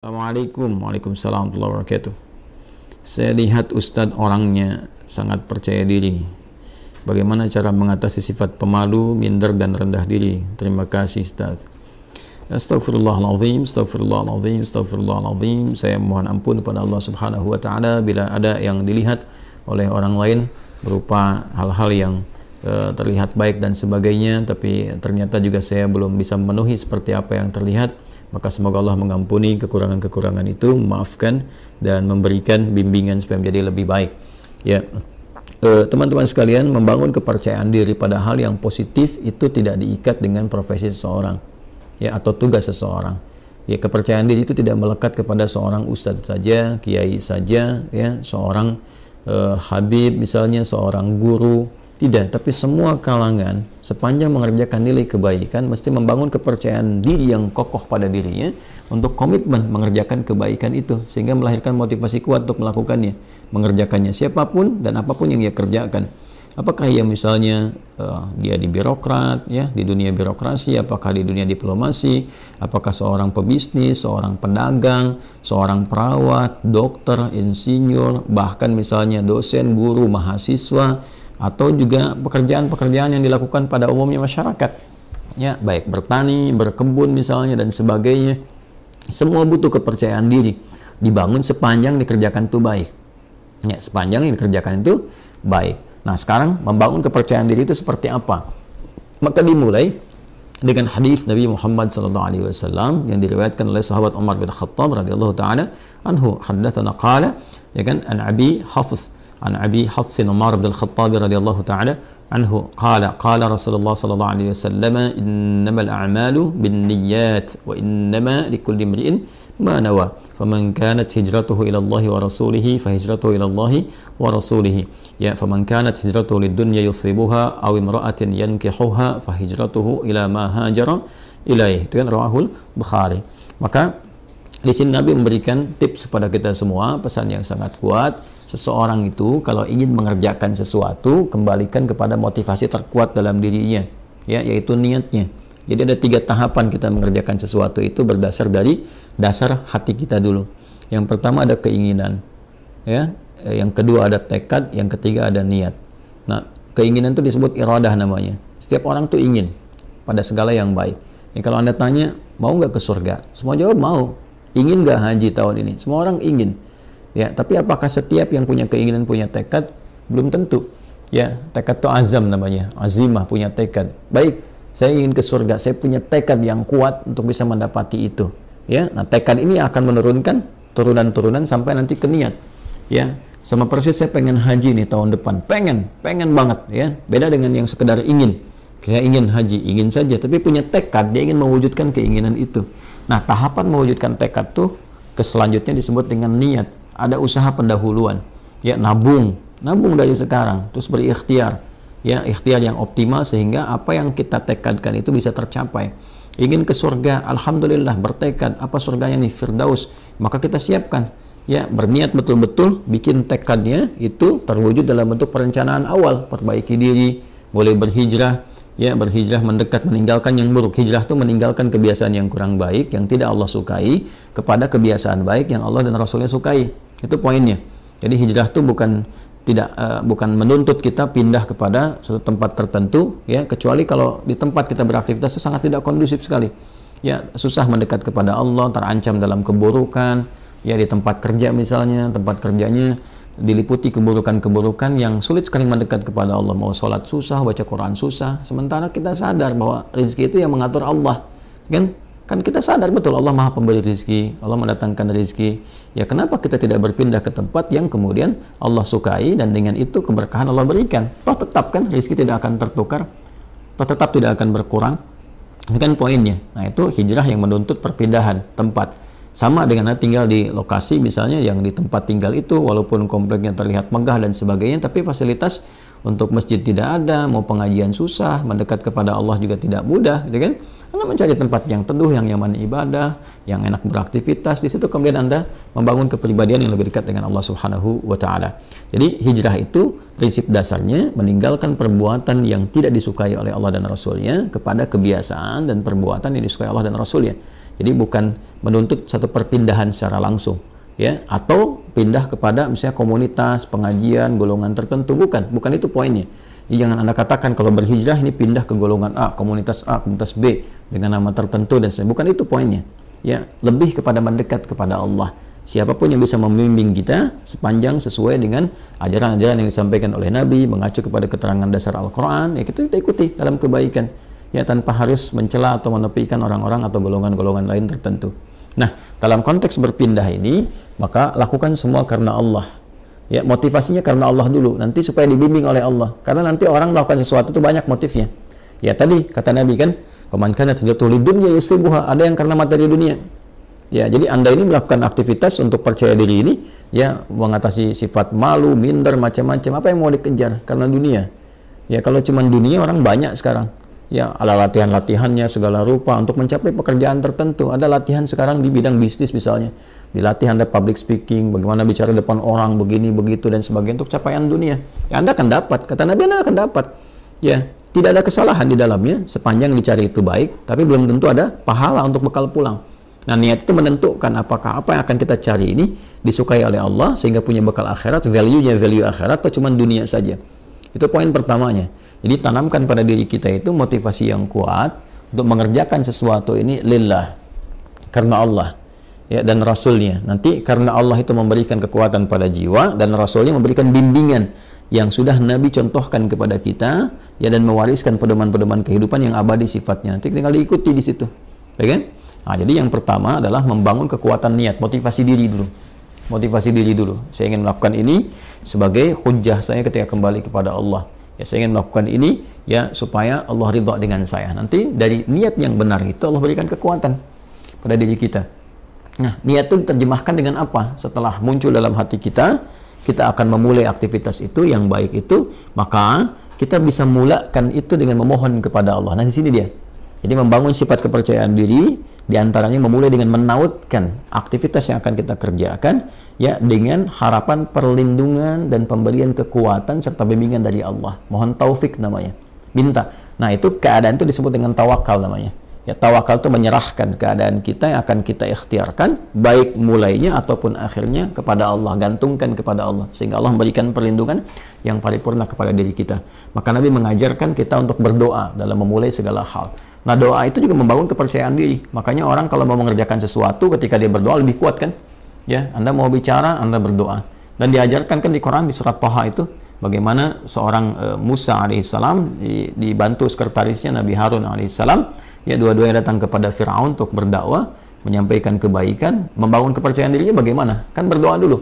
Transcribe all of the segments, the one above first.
Assalamualaikum, waalaikumsalam warahmatullahi wabarakatuh. Saya lihat Ustadz orangnya sangat percaya diri. Bagaimana cara mengatasi sifat pemalu, minder, dan rendah diri? Terima kasih Ustadz. Astagfirullahaladzim, astagfirullahaladzim, astagfirullahaladzim. Saya mohon ampun kepada Allah Subhanahu wa Ta'ala bila ada yang dilihat oleh orang lain berupa hal-hal yang terlihat baik dan sebagainya, tapi ternyata juga saya belum bisa memenuhi seperti apa yang terlihat. Maka semoga Allah mengampuni kekurangan-kekurangan itu, memaafkan dan memberikan bimbingan supaya menjadi lebih baik. Ya, teman-teman sekalian, membangun kepercayaan diri pada hal yang positif itu tidak diikat dengan profesi seseorang, ya, atau tugas seseorang. Ya, kepercayaan diri itu tidak melekat kepada seorang ustadz saja, kiai saja, ya, seorang habib misalnya, seorang guru. Tidak, tapi semua kalangan sepanjang mengerjakan nilai kebaikan mesti membangun kepercayaan diri yang kokoh pada dirinya untuk komitmen mengerjakan kebaikan itu, sehingga melahirkan motivasi kuat untuk melakukannya, mengerjakannya siapapun dan apapun yang ia kerjakan. Apakah ia misalnya dia di birokrat, ya, di dunia birokrasi, apakah di dunia diplomasi, apakah seorang pebisnis, seorang pedagang, seorang perawat, dokter, insinyur, bahkan misalnya dosen, guru, mahasiswa, atau juga pekerjaan-pekerjaan yang dilakukan pada umumnya masyarakat, ya, baik bertani, berkebun misalnya dan sebagainya. Semua butuh kepercayaan diri, dibangun sepanjang dikerjakan itu baik, ya, sepanjang yang dikerjakan itu baik. Nah, sekarang membangun kepercayaan diri itu seperti apa? Maka dimulai dengan hadis Nabi Muhammad SAW yang diriwayatkan oleh sahabat Umar bin Khattab radhiyallahu taala anhu, haddatsana qala, ya kan, an Abi Hafs عن أبي حفص عمر بن الخطاب رضي الله تعالى عنه قال قال رسول الله صلى الله عليه وسلم إنما الأعمال بالنيات وإنما لكل امرئ ما نوى فمن كانت هجرته إلى الله ورسوله فهجرته إلى الله ورسوله يا فمن كانت هجرته للدنيا يصيبها أو امرأة ينكحها فهجرته إلى ما هاجر إليه. Itu kan rawahul Bukhari. Maka di sini Nabi memberikan tips kepada kita semua, pesan yang sangat kuat. Seseorang itu kalau ingin mengerjakan sesuatu, kembalikan kepada motivasi terkuat dalam dirinya, ya, yaitu niatnya. Jadi ada 3 tahapan kita mengerjakan sesuatu itu berdasar dari dasar hati kita dulu. Yang pertama ada keinginan, ya. Yang kedua ada tekad, yang ketiga ada niat. Nah, keinginan itu disebut iradah namanya. Setiap orang tuh ingin pada segala yang baik. Ya, kalau Anda tanya, mau nggak ke surga? Semua jawab mau. Ingin nggak haji tahun ini? Semua orang ingin. Ya, tapi apakah setiap yang punya keinginan punya tekad? Belum tentu. Ya, tekad itu azam namanya, azimah, punya tekad. Baik, saya ingin ke surga, saya punya tekad yang kuat untuk bisa mendapati itu. Ya, nah tekad ini akan menurunkan turunan-turunan sampai nanti ke niat. Ya, sama persis saya pengen haji nih tahun depan, pengen banget, ya. Beda dengan yang sekedar ingin. Kayak ingin haji, ingin saja, tapi punya tekad, dia ingin mewujudkan keinginan itu. Nah, tahapan mewujudkan tekad tuh selanjutnya disebut dengan niat. Ada usaha pendahuluan, ya, nabung dari sekarang, terus berikhtiar, ya, ikhtiar yang optimal sehingga apa yang kita tekadkan itu bisa tercapai. Ingin ke surga, alhamdulillah, bertekad, apa surganya nih, Firdaus, maka kita siapkan, ya, berniat betul-betul, bikin tekadnya itu terwujud dalam bentuk perencanaan awal, perbaiki diri, boleh berhijrah, ya, berhijrah mendekat, meninggalkan yang buruk. Hijrah itu meninggalkan kebiasaan yang kurang baik, yang tidak Allah sukai, kepada kebiasaan baik yang Allah dan Rasulnya sukai. Itu poinnya. Jadi hijrah itu bukan menuntut kita pindah kepada suatu tempat tertentu, ya, kecuali kalau di tempat kita beraktivitas itu sangat tidak kondusif sekali. Ya, susah mendekat kepada Allah, terancam dalam keburukan, ya, di tempat kerja misalnya, tempat kerjanya diliputi keburukan-keburukan yang sulit sekali mendekat kepada Allah. Mau sholat susah, baca Quran susah, sementara kita sadar bahwa rezeki itu yang mengatur Allah, kan kita sadar betul Allah Maha Pemberi rezeki, Allah mendatangkan rezeki. Ya, kenapa kita tidak berpindah ke tempat yang kemudian Allah sukai dan dengan itu keberkahan Allah berikan? Toh tetap kan rezeki tidak akan tertukar, toh tetap tidak akan berkurang. Ini kan poinnya. Nah, itu hijrah yang menuntut perpindahan tempat. Sama dengan tinggal di lokasi misalnya yang di tempat tinggal itu walaupun kompleknya terlihat megah dan sebagainya, tapi fasilitas untuk masjid tidak ada, mau pengajian susah, mendekat kepada Allah juga tidak mudah, gitu kan? Anda mencari tempat yang teduh, yang nyaman ibadah, yang enak beraktivitas, di situ kemudian Anda membangun kepribadian yang lebih dekat dengan Allah Subhanahu wa Ta'ala. Jadi hijrah itu prinsip dasarnya meninggalkan perbuatan yang tidak disukai oleh Allah dan Rasulnya kepada kebiasaan dan perbuatan yang disukai Allah dan Rasulnya. Jadi bukan menuntut satu perpindahan secara langsung, ya, atau pindah kepada misalnya komunitas, pengajian, golongan tertentu, bukan itu poinnya. Jadi jangan Anda katakan kalau berhijrah ini pindah ke golongan A, komunitas B dengan nama tertentu dan sebagainya. Bukan itu poinnya. Ya, lebih kepada mendekat kepada Allah. Siapapun yang bisa membimbing kita sepanjang sesuai dengan ajaran-ajaran yang disampaikan oleh Nabi, mengacu kepada keterangan dasar Al-Quran, ya kita ikuti dalam kebaikan, ya, tanpa harus mencela atau menepikan orang-orang atau golongan-golongan lain tertentu. Nah, dalam konteks berpindah ini, maka lakukan semua karena Allah. Ya, motivasinya karena Allah dulu, nanti supaya dibimbing oleh Allah. Karena nanti orang melakukan sesuatu itu banyak motifnya. Ya, tadi kata Nabi kan, "Faman kanat hijratuhu lidunya yusibuha", ada yang karena materi dunia. Ya, jadi Anda ini melakukan aktivitas untuk percaya diri ini, ya, mengatasi sifat malu, minder, macam-macam. Apa yang mau dikejar? Karena dunia. Ya, kalau cuma dunia orang banyak sekarang. Ya, ada latihan-latihannya segala rupa untuk mencapai pekerjaan tertentu. Ada latihan sekarang di bidang bisnis misalnya. Dilatih Anda public speaking, bagaimana bicara depan orang, begini, begitu, dan sebagainya untuk capaian dunia. Ya, Anda akan dapat. Kata Nabi, Anda akan dapat. Ya, tidak ada kesalahan di dalamnya, sepanjang dicari itu baik, tapi belum tentu ada pahala untuk bekal pulang. Nah, niat itu menentukan apakah apa yang akan kita cari ini disukai oleh Allah sehingga punya bekal akhirat, value-nya value akhirat, atau cuma dunia saja. Itu poin pertamanya. Jadi tanamkan pada diri kita itu motivasi yang kuat untuk mengerjakan sesuatu ini lillah, karena Allah, ya, dan Rasulnya. Nanti karena Allah itu memberikan kekuatan pada jiwa dan Rasulnya memberikan bimbingan yang sudah Nabi contohkan kepada kita, ya, dan mewariskan pedoman-pedoman kehidupan yang abadi sifatnya. Nanti tinggal diikuti di situ, ya kan? Nah, jadi yang pertama adalah membangun kekuatan niat, motivasi diri dulu. Motivasi diri dulu. Saya ingin melakukan ini sebagai hujjah saya ketika kembali kepada Allah. Ya, saya ingin melakukan ini, ya, supaya Allah ridha dengan saya. Nanti dari niat yang benar itu Allah berikan kekuatan pada diri kita. Nah, niat itu diterjemahkan dengan apa? Setelah muncul dalam hati kita, kita akan memulai aktivitas itu yang baik itu, maka kita bisa mulakan itu dengan memohon kepada Allah. Nah, di sini dia. Jadi membangun sifat kepercayaan diri, diantaranya memulai dengan menautkan aktivitas yang akan kita kerjakan, ya, dengan harapan perlindungan dan pemberian kekuatan serta bimbingan dari Allah. Mohon taufik namanya. Minta. Nah, itu keadaan itu disebut dengan tawakal namanya. Ya, tawakal itu menyerahkan keadaan kita yang akan kita ikhtiarkan, baik mulainya ataupun akhirnya kepada Allah, gantungkan kepada Allah, sehingga Allah memberikan perlindungan yang paripurna kepada diri kita. Maka Nabi mengajarkan kita untuk berdoa dalam memulai segala hal. Nah, doa itu juga membangun kepercayaan diri. Makanya orang kalau mau mengerjakan sesuatu, ketika dia berdoa lebih kuat kan? Ya, Anda mau bicara, Anda berdoa. Dan diajarkan kan di Quran, di surat Thaha itu, bagaimana seorang Musa alaihissalam dibantu sekretarisnya Nabi Harun alaihissalam, ya, dua-duanya datang kepada Fir'aun untuk berdakwah, menyampaikan kebaikan, membangun kepercayaan dirinya bagaimana? Kan berdoa dulu.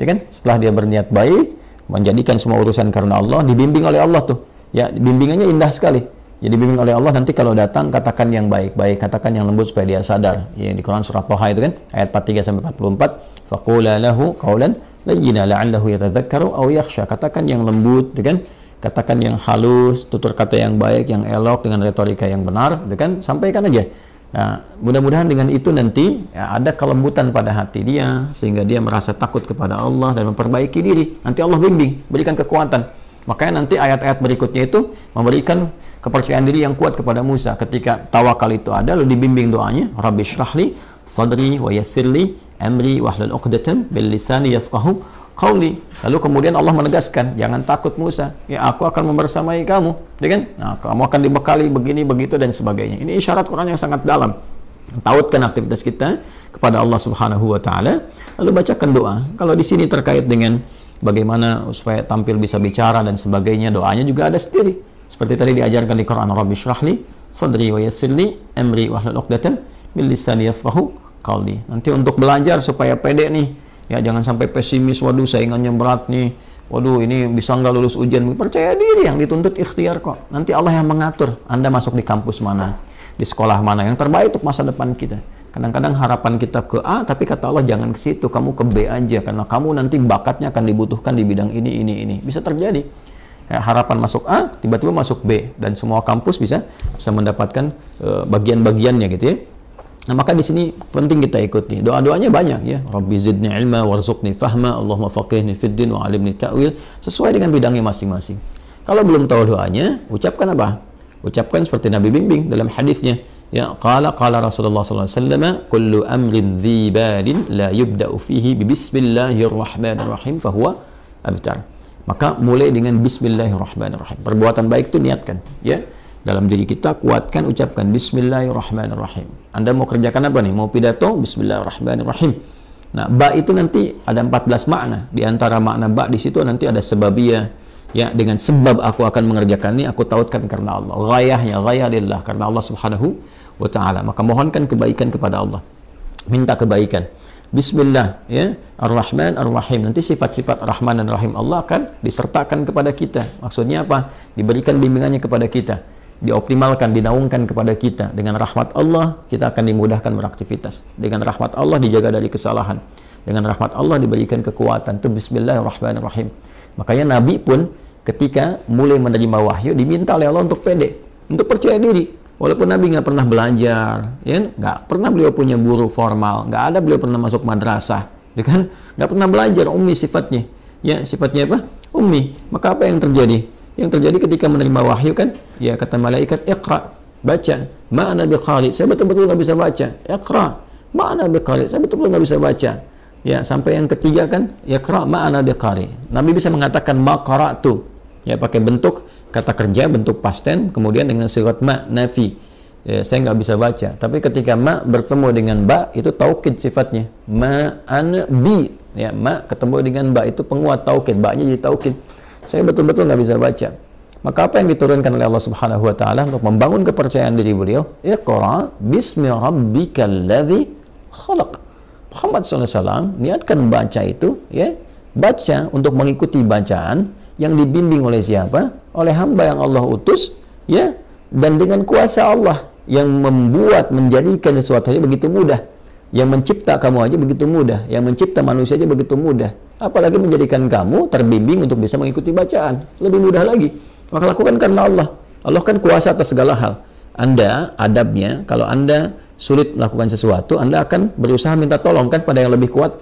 Ya kan? Setelah dia berniat baik, menjadikan semua urusan karena Allah, dibimbing oleh Allah tuh. Ya, bimbingannya indah sekali. Jadi dibimbing oleh Allah, nanti kalau datang katakan yang baik-baik, katakan yang lembut supaya dia sadar. Ya, di Quran surat Thaha itu kan ayat 43 sampai 44, faqula lahu qawlan layyina la'allahu yatadzakkaru aw yakhsha. Katakan yang lembut, ya kan? Katakan yang halus, tutur kata yang baik, yang elok dengan retorika yang benar, ya kan? Sampaikan aja. Nah, mudah-mudahan dengan itu nanti, ya, ada kelembutan pada hati dia sehingga dia merasa takut kepada Allah dan memperbaiki diri. Nanti Allah bimbing, berikan kekuatan. Makanya nanti ayat-ayat berikutnya itu memberikan kepercayaan diri yang kuat kepada Musa. Ketika tawakal itu ada, lalu dibimbing doanya, Rabbi syrahli sadri wa yassirli amri wahlul 'uqdatam bil lisani yafqahu qawli. Lalu kemudian Allah menegaskan, jangan takut Musa, ya, aku akan membersamai kamu, ya kan? Nah, kamu akan dibekali begini begitu dan sebagainya. Ini isyarat Quran yang sangat dalam. Tautkan aktivitas kita kepada Allah Subhanahu wa taala, lalu bacakan doa. Kalau di sini terkait dengan bagaimana supaya tampil bisa bicara dan sebagainya, doanya juga ada sendiri. Seperti tadi diajarkan di Quran, Rabbi syrahli sadri wa yassirli amri wahlul 'uqdatam min lisani yafqahu qawli. Nanti untuk belajar supaya pede nih, ya, jangan sampai pesimis, waduh saingannya berat nih, waduh ini bisa nggak lulus ujian. Percaya diri, yang dituntut ikhtiar kok. Nanti Allah yang mengatur Anda masuk di kampus mana, di sekolah mana yang terbaik untuk masa depan kita. Kadang-kadang harapan kita ke A, tapi kata Allah jangan ke situ, kamu ke B aja, karena kamu nanti bakatnya akan dibutuhkan di bidang ini. Bisa terjadi. Ya, harapan masuk A, tiba-tiba masuk B, dan semua kampus bisa mendapatkan bagian-bagiannya gitu ya. Nah, maka di sini penting kita ikuti. Doa-doanya banyak ya. Rabbi zidni ilma warzuqni fahma, Allahumma faqihni fid din wa alimni ta'wil, sesuai dengan bidangnya masing-masing. Kalau belum tahu doanya, ucapkan apa? Ucapkan seperti Nabi bimbing dalam hadisnya. Ya, qala Rasulullah sallallahu alaihi wasallam, kullu amrin dhi balin la yubda'u fihi bi bismillahirrahmanirrahim fahuwa abtar. Maka mulai dengan bismillahirrahmanirrahim. Perbuatan baik itu niatkan, ya. Dalam diri kita kuatkan, ucapkan bismillahirrahmanirrahim. Anda mau kerjakan apa nih? Mau pidato? Bismillahirrahmanirrahim. Nah, ba itu nanti ada 14 makna. Di antara makna ba di situ nanti ada sebabiyah. Ya, dengan sebab aku akan mengerjakan ini, aku tautkan karena Allah. Ghayahnya, ghayah lillah, karena Allah subhanahu wa ta'ala. Maka mohonkan kebaikan kepada Allah. Minta kebaikan. Bismillah, ya, Ar-Rahman, Ar-Rahim. Nanti sifat-sifat Rahman dan Rahim Allah akan disertakan kepada kita. Maksudnya apa? Diberikan bimbingannya kepada kita. Dioptimalkan, dinaungkan kepada kita. Dengan rahmat Allah, kita akan dimudahkan beraktivitas. Dengan rahmat Allah, dijaga dari kesalahan. Dengan rahmat Allah, diberikan kekuatan. Itu Bismillahirrahmanirrahim. Makanya Nabi pun ketika mulai menerima wahyu diminta oleh Allah untuk pede, untuk percaya diri. Walaupun Nabi nggak pernah belajar, ya, nggak pernah beliau punya guru formal, nggak ada beliau pernah masuk madrasah, ya kan? Nggak pernah belajar, ummi sifatnya. Ya, sifatnya apa? Ummi. Maka apa yang terjadi? Yang terjadi ketika menerima wahyu kan, ya kata malaikat, iqra, baca. Ma'ana biqari, saya betul-betul nggak bisa baca. Iqra, ma'ana biqari, saya betul-betul nggak bisa baca. Ya, sampai yang ketiga kan, iqra ma'ana biqari. Nabi bisa mengatakan maqara'tu. Ya, pakai bentuk kata kerja, bentuk past tense, kemudian dengan sigat ma, nafi. Ya, saya nggak bisa baca. Tapi ketika ma bertemu dengan ba, itu taukid sifatnya. Ma ana bi. Ya, ma ketemu dengan ba, itu penguat taukid. Ba-nya jadi taukid. Saya betul-betul nggak bisa baca. Maka apa yang diturunkan oleh Allah Subhanahu wa taala untuk membangun kepercayaan diri beliau? Iqra bismi rabbikal ladzi khalaq. Muhammad SAW niatkan baca itu, ya, baca untuk mengikuti bacaan yang dibimbing oleh siapa? Oleh hamba yang Allah utus, ya, dan dengan kuasa Allah yang membuat, menjadikan sesuatu aja begitu mudah. Yang mencipta kamu aja begitu mudah, yang mencipta manusia aja begitu mudah. Apalagi menjadikan kamu terbimbing untuk bisa mengikuti bacaan, lebih mudah lagi. Maka lakukan karena Allah. Allah kan kuasa atas segala hal. Anda adabnya, kalau Anda sulit melakukan sesuatu, Anda akan berusaha minta tolong kan pada yang lebih kuat.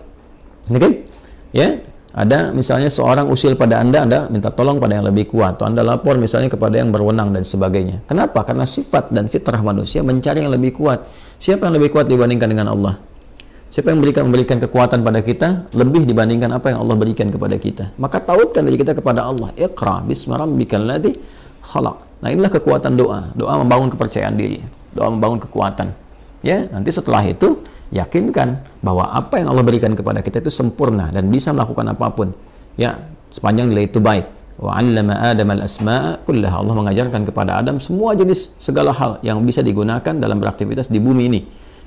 Oke? Ya, ada misalnya seorang usil pada Anda minta tolong pada yang lebih kuat, atau Anda lapor misalnya kepada yang berwenang dan sebagainya. Kenapa? Karena sifat dan fitrah manusia mencari yang lebih kuat. Siapa yang lebih kuat dibandingkan dengan Allah? Siapa yang memberikan kekuatan pada kita lebih dibandingkan apa yang Allah berikan kepada kita? Maka tautkan diri kita kepada Allah. Iqra bismi rabbikal ladzi khalaq. Nah, inilah kekuatan doa. Doa membangun kepercayaan diri. Doa membangun kekuatan. Ya, nanti setelah itu yakinkan bahwa apa yang Allah berikan kepada kita itu sempurna dan bisa melakukan apapun. Ya, sepanjang nilai itu baik. Wa 'allama Adam al-asma'a kullaha. Allah mengajarkan kepada Adam semua jenis segala hal yang bisa digunakan dalam beraktivitas di bumi ini.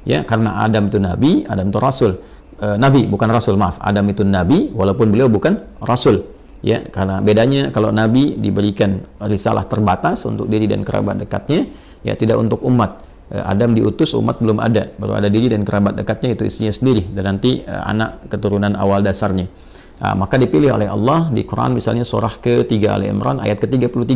Ya, karena Adam itu nabi, Adam itu rasul. Nabi bukan rasul, maaf. Adam itu nabi walaupun beliau bukan rasul. Ya, karena bedanya kalau nabi diberikan risalah terbatas untuk diri dan kerabat dekatnya, ya tidak untuk umat. Adam diutus, umat belum ada, baru ada diri dan kerabat dekatnya, itu istrinya sendiri dan nanti anak keturunan awal dasarnya. Maka dipilih oleh Allah di Quran misalnya surah ke-3 Ali Imran ayat ke-33.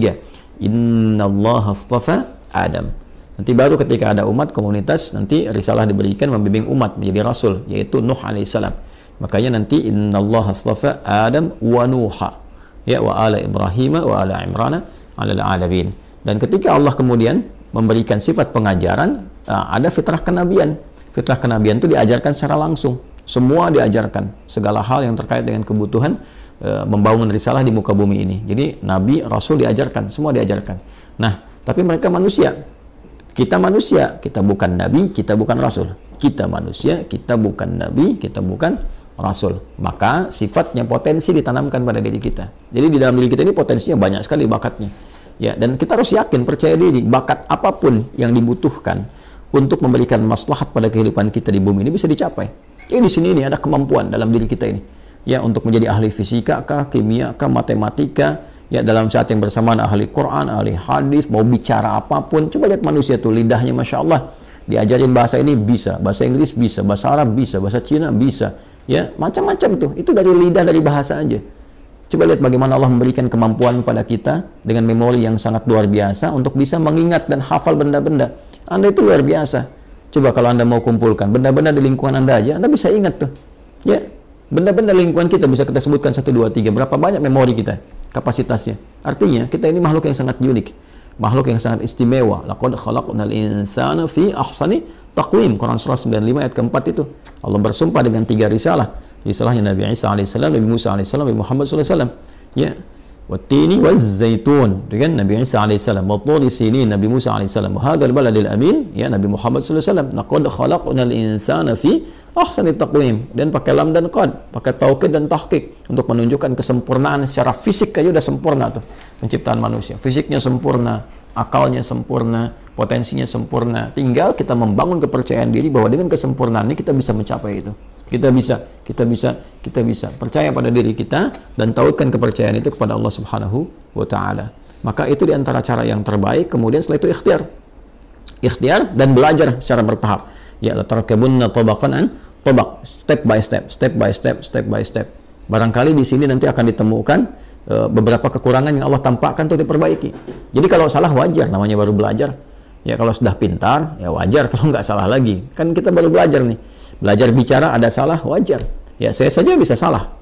Innallaha astafa Adam. Nanti baru ketika ada umat, komunitas, nanti risalah diberikan membimbing umat menjadi rasul, yaitu Nuh alaihissalam. Makanya nanti innallaha astafa Adam wa Nuha, ya, wa ala Ibrahim wa ala Imran ala alamin. Dan ketika Allah kemudian memberikan sifat pengajaran, ada fitrah kenabian. Fitrah kenabian itu diajarkan secara langsung. Semua diajarkan, segala hal yang terkait dengan kebutuhan membangun risalah di muka bumi ini. Jadi nabi, rasul diajarkan, semua diajarkan. Nah, tapi mereka manusia. Kita manusia, kita bukan nabi, kita bukan rasul. Kita manusia, kita bukan nabi, kita bukan rasul. Maka sifatnya potensi ditanamkan pada diri kita. Jadi di dalam diri kita ini potensinya banyak sekali bakatnya. Ya, dan kita harus yakin, percaya diri, bakat apapun yang dibutuhkan untuk memberikan maslahat pada kehidupan kita di bumi ini bisa dicapai. Jadi di sini ini ada kemampuan dalam diri kita ini. Ya, untuk menjadi ahli fisika kah, kimia kah, matematika, ya dalam saat yang bersamaan ahli Quran, ahli hadis, mau bicara apapun. Coba lihat manusia tuh, lidahnya Masya Allah. Diajarin bahasa ini bisa, bahasa Inggris bisa, bahasa Arab bisa, bahasa Cina bisa. Ya, macam-macam tuh. Itu dari lidah, dari bahasa aja. Coba lihat bagaimana Allah memberikan kemampuan pada kita dengan memori yang sangat luar biasa untuk bisa mengingat dan hafal benda-benda. Anda itu luar biasa. Coba kalau Anda mau kumpulkan benda-benda di lingkungan Anda aja, Anda bisa ingat tuh. Ya, benda-benda lingkungan kita bisa kita sebutkan 1, 2, 3. Berapa banyak memori kita, kapasitasnya. Artinya kita ini makhluk yang sangat unik. makhluk yang sangat istimewa. Laqad khalaqnal insana fi ahsani taqwim. Quran surah 95 ayat keempat itu. Allah bersumpah dengan 3 risalah. Risalahnya Nabi Isa alaihissalam, Nabi Musa alaihissalam, Nabi Muhammad sallallahu alaihi wasallam. Ya. Wattini waz-zaitun, dengan Nabi Isa alaihissalam, watturi sinin, Nabi Musa alaihissalam, wa hadzal baladil amin, ya Nabi Muhammad sallallahu alaihi wasallam. Laqad khalaqnal insana fi ahsani taqwim, dan pakai lam dan qad, pakai taukid dan tahqiq untuk menunjukkan kesempurnaan secara fisik aja udah sempurna tuh penciptaan manusia. Fisiknya sempurna, akalnya sempurna, potensinya sempurna. Tinggal kita membangun kepercayaan diri bahwa dengan kesempurnaan ini kita bisa mencapai itu. Kita bisa percaya pada diri kita dan tautkan kepercayaan itu kepada Allah Subhanahu wa taala. Maka itu di antara cara yang terbaik. Kemudian setelah itu ikhtiar dan belajar secara bertahap. Ya, latarkabunna tabaqan an tabaq, step by step. Barangkali di sini nanti akan ditemukan beberapa kekurangan yang Allah tampakkan untuk diperbaiki. Jadi kalau salah wajar, namanya baru belajar. Ya, kalau sudah pintar ya wajar kalau nggak salah lagi. Kan kita baru belajar nih. Belajar bicara ada salah, wajar. Ya, saya saja bisa salah.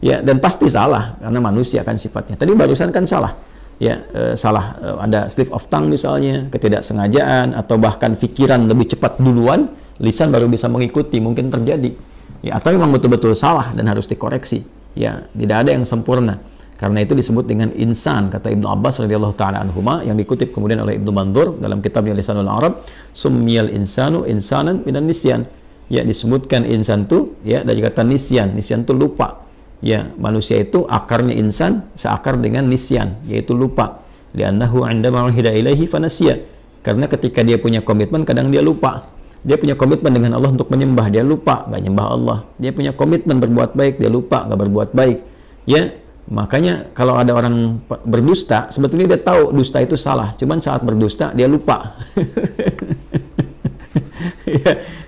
Ya, dan pasti salah karena manusia kan sifatnya. Tadi barusan kan salah. Ya, salah ada slip of tongue misalnya, ketidaksengajaan, atau bahkan pikiran lebih cepat duluan, lisan baru bisa mengikuti, mungkin terjadi. Ya, atau memang betul-betul salah dan harus dikoreksi. Ya, tidak ada yang sempurna. Karena itu disebut dengan insan, kata Ibnu Abbas radhiyallahu taala anhuma, yang dikutip kemudian oleh Ibnu Mandzur dalam kitabnya Lisanul Arab, summiyal insanu insanan minan nisyan. Ya, disebutkan insan itu ya dari kata nisyan. Nisyan itu lupa. Ya, manusia itu akarnya insan seakar dengan nisyan, yaitu lupa. Li'annahu 'indama uhida ilaihi fanasiya. Karena ketika dia punya komitmen kadang dia lupa. Dia punya komitmen dengan Allah untuk menyembah, dia lupa, nggak nyembah Allah. Dia punya komitmen berbuat baik, dia lupa, nggak berbuat baik. Ya, makanya kalau ada orang berdusta, sebetulnya dia tahu dusta itu salah, cuman saat berdusta dia lupa.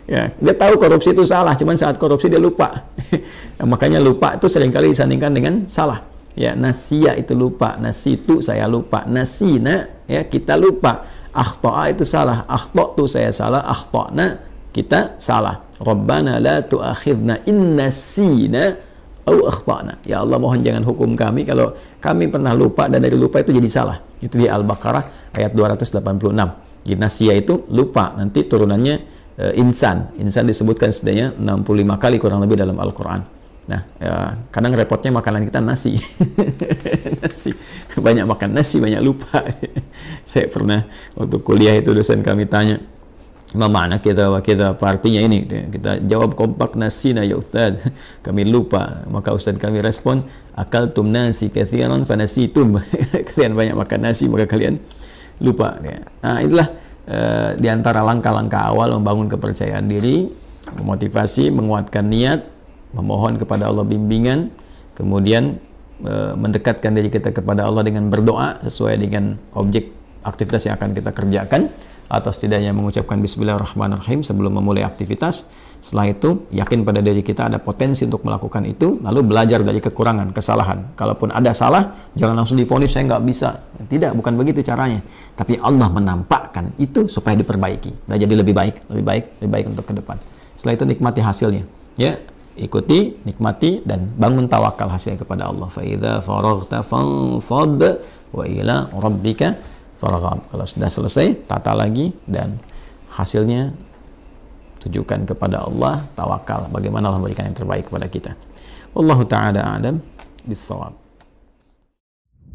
Ya, dia tahu korupsi itu salah, cuman saat korupsi dia lupa. Makanya lupa itu seringkali disandingkan dengan salah. Ya, nasiya itu lupa, nasitu saya lupa, nasina ya kita lupa, akhta'a itu salah, akhta'tu saya salah, akhta'na kita salah. Rabbana la tu'akhidna in nasina au akhta'na. Ya Allah, mohon jangan hukum kami kalau kami pernah lupa dan dari lupa itu jadi salah. Itu di Al-Baqarah ayat 286. Nasiya itu lupa, nanti turunannya insan disebutkan setidaknya 65 kali kurang lebih dalam Al-Quran. Nah, kadang repotnya makanan kita nasi. Nasi, banyak makan nasi, banyak lupa. Saya pernah waktu kuliah itu dosen kami tanya, "Ma makna kita wa kita?" Apa artinya ini? Kita jawab kompak, nasina ya Ustaz. Kami lupa. Maka Ustaz kami respon, akaltum nasi katsiran fanasitum. Kalian banyak makan nasi maka kalian lupa. Nah, itulah di antara langkah-langkah awal membangun kepercayaan diri, memotivasi, menguatkan niat, memohon kepada Allah bimbingan, kemudian mendekatkan diri kita kepada Allah dengan berdoa sesuai dengan objek aktivitas yang akan kita kerjakan, atau setidaknya mengucapkan Bismillahirrahmanirrahim sebelum memulai aktivitas. Setelah itu yakin pada diri kita ada potensi untuk melakukan itu, lalu belajar dari kekurangan, kesalahan. Kalaupun ada salah, jangan langsung divonis saya nggak bisa. Tidak, bukan begitu caranya. Tapi Allah menampakkan itu supaya diperbaiki dan jadi lebih baik untuk ke depan. Setelah itu nikmati hasilnya. Ya, ikuti, nikmati, dan bangun tawakal hasilnya kepada Allah. Fa idza faraghta fansab wa ila rabbika farghab. Kalau sudah selesai, tata lagi dan hasilnya tujukan kepada Allah, tawakal bagaimana Allah memberikan yang terbaik kepada kita. Wallahu ta'ala a'lam bis-shawab.